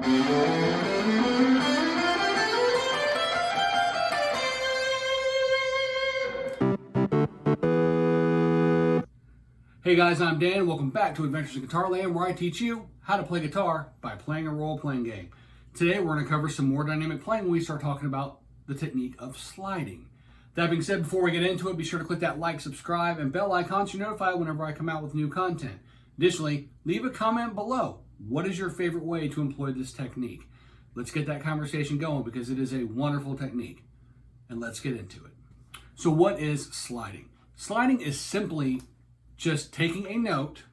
Hey guys, I'm Dan. Welcome back to Adventures in Guitarland, where I teach you how to play guitar by playing a role-playing game. Today we're going to cover some more dynamic playing when we start talking about the technique of sliding. That being said, before we get into it, be sure to click that like, subscribe, and bell icon to notify whenever I come out with new content. Additionally, leave a comment below. What is your favorite way to employ this technique? Let's get that conversation going because it is a wonderful technique. And let's get into it. So what is sliding? Sliding is simply just taking a note,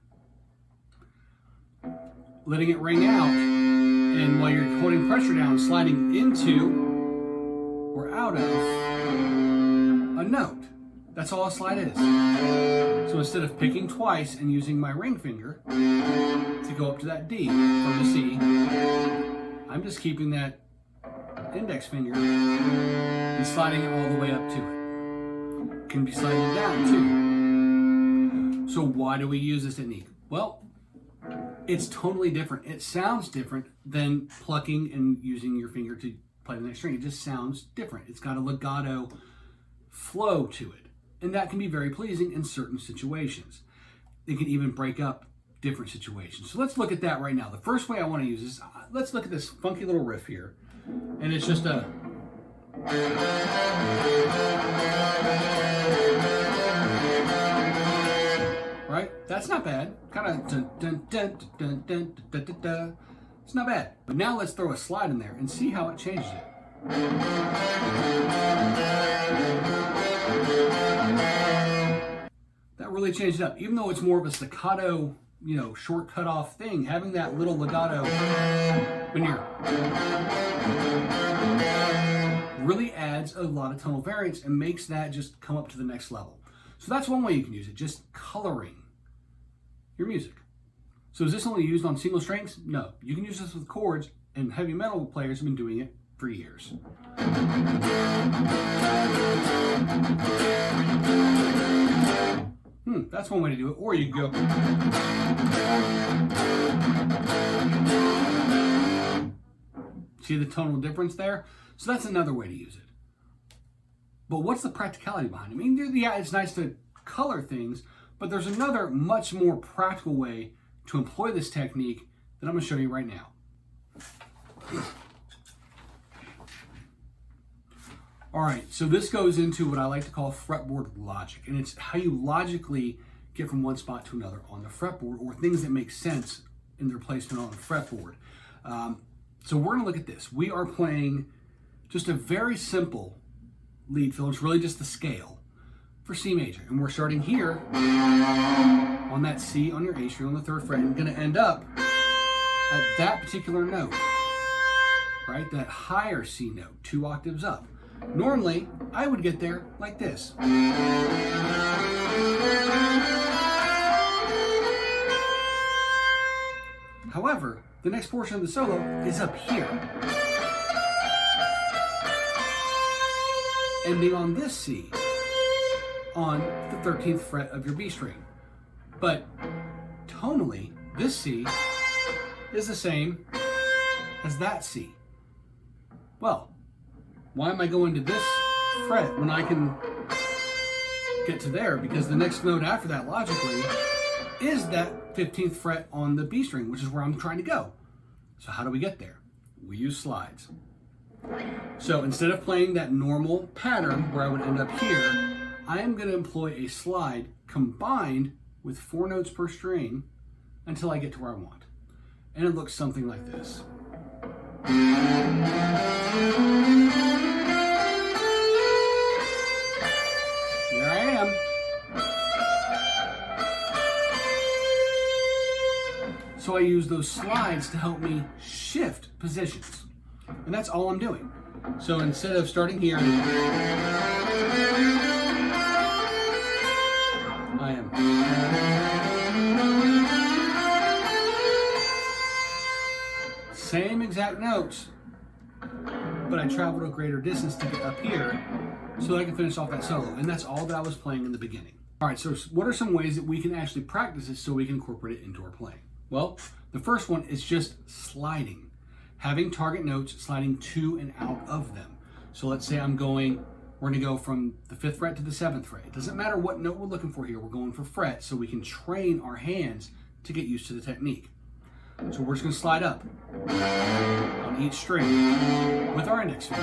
letting it ring out, and while you're holding pressure down, sliding into or out of a note. That's all a slide is. So instead of picking twice and using my ring finger to go up to that D from the C, I'm just keeping that index finger and sliding it all the way up to it. Can be sliding down too. So why do we use this technique? Well, it's totally different. It sounds different than plucking and using your finger to play the next string. It just sounds different. It's got a legato flow to it. And that can be very pleasing in certain situations. It can even break up different situations. So let's look at that right now. The first way I want to use is, let's look at this funky little riff here. And it's just a... Right? That's not bad. Kind of dun dun dun dun dun dun dun dun. It's not bad. But now let's throw a slide in there and see how it changes it. That really changed it up. Even though it's more of a staccato, short cut off thing, having that little legato when you're really adds a lot of tonal variance and makes that just come up to the next level. So that's one way you can use it, just coloring your music. So is this only used on single strings? No. You can use this with chords, and heavy metal players have been doing it for years. That's one way to do it. Or you can go... See the tonal difference there? So that's another way to use it. But what's the practicality behind it? I mean, yeah, it's nice to color things, but there's another much more practical way to employ this technique that I'm going to show you right now. All right, so this goes into what I like to call fretboard logic, and it's how you logically get from one spot to another on the fretboard, or things that make sense in their placement on the fretboard. So we're going to look at this. We are playing just a very simple lead fill. It's really just the scale for C major, and we're starting here on that C on your A string on the 3rd fret, and going to end up at that particular note, right? That higher C note, 2 octaves up. Normally, I would get there like this. However, the next portion of the solo is up here, ending on this C on the 13th fret of your B string. But tonally, this C is the same as that C. Well, why am I going to this fret when I can get to there? Because the next note after that, logically, is that 15th fret on the B string, which is where I'm trying to go. So how do we get there? We use slides. So instead of playing that normal pattern where I would end up here, I am going to employ a slide combined with 4 notes per string until I get to where I want. And it looks something like this. There I am. So I use those slides to help me shift positions. And that's all I'm doing. So instead of starting here, I am. Same exact notes, but I traveled a greater distance to get up here so that I can finish off that solo. And that's all that I was playing in the beginning. All right, so what are some ways that we can actually practice this so we can incorporate it into our playing? Well, the first one is just sliding. having target notes, sliding to and out of them. So let's say we're gonna go from the 5th fret to the 7th fret. It doesn't matter what note we're looking for here, we're going for fret, so we can train our hands to get used to the technique. So we're just gonna slide up on each string with our index finger.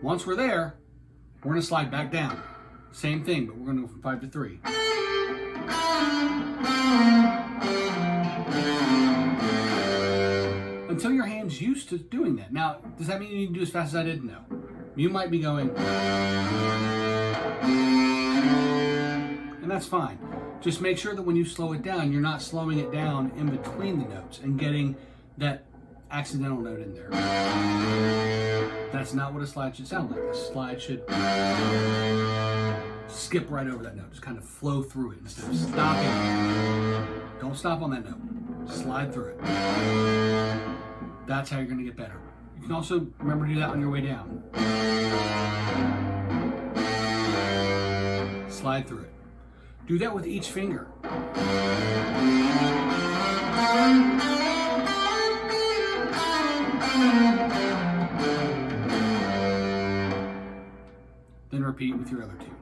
Once we're there, we're gonna slide back down. Same thing, but we're gonna go from 5 to 3. Until your hand's used to doing that. Now, does that mean you need to do as fast as I did? No. You might be going, and that's fine. Just make sure that when you slow it down, you're not slowing it down in between the notes and getting that accidental note in there. That's not what a slide should sound like. A slide should skip right over that note, just kind of flow through it instead of stopping. Don't stop on that note. Slide through it. That's how you're going to get better. You can also remember to do that on your way down. Slide through it. Do that with each finger. Then repeat with your other two.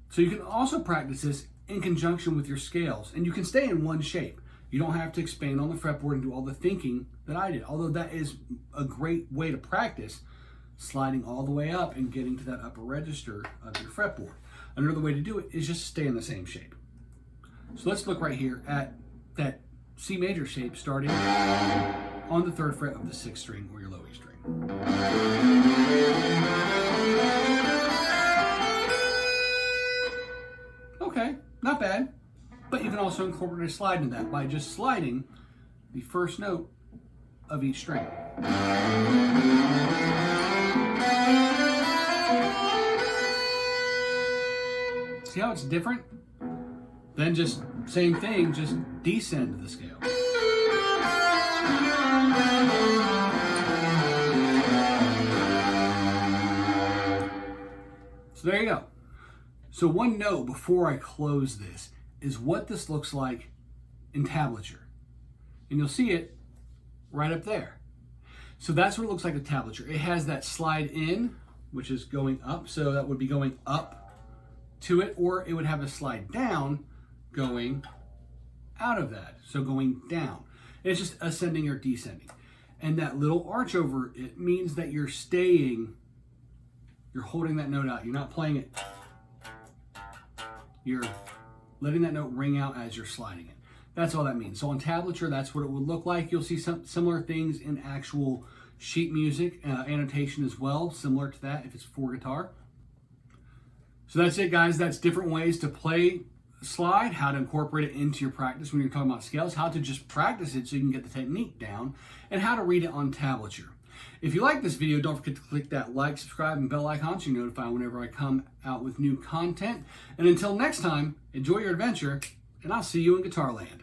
So you can also practice this in conjunction with your scales, and you can stay in one shape. You don't have to expand on the fretboard and do all the thinking that I did, although that is a great way to practice sliding all the way up and getting to that upper register of your fretboard. Another way to do it is just stay in the same shape. So let's look right here at that C major shape starting on the 3rd fret of the 6th string or your low E string. Okay, not bad. But you can also incorporate a slide into that by just sliding the first note of each string. See how it's different? Then just same thing, just descend to the scale. So there you go. So one note before I close this is what this looks like in tablature. And you'll see it right up there. So that's what it looks like with tablature. It has that slide in, which is going up. So that would be going up to it, or it would have a slide down going out of that. So going down. And it's just ascending or descending. And that little arch over it means that you're holding that note out. You're not playing it. You're letting that note ring out as you're sliding it. That's all that means. So on tablature, that's what it would look like. You'll see some similar things in actual sheet music, annotation as well, similar to that if it's for guitar. So that's it, guys. That's different ways to play slide, how to incorporate it into your practice when you're talking about scales, how to just practice it so you can get the technique down, and how to read it on tablature. If you like this video, don't forget to click that like, subscribe, and bell icon so you're notified whenever I come out with new content. And until next time, enjoy your adventure, and I'll see you in Guitarland.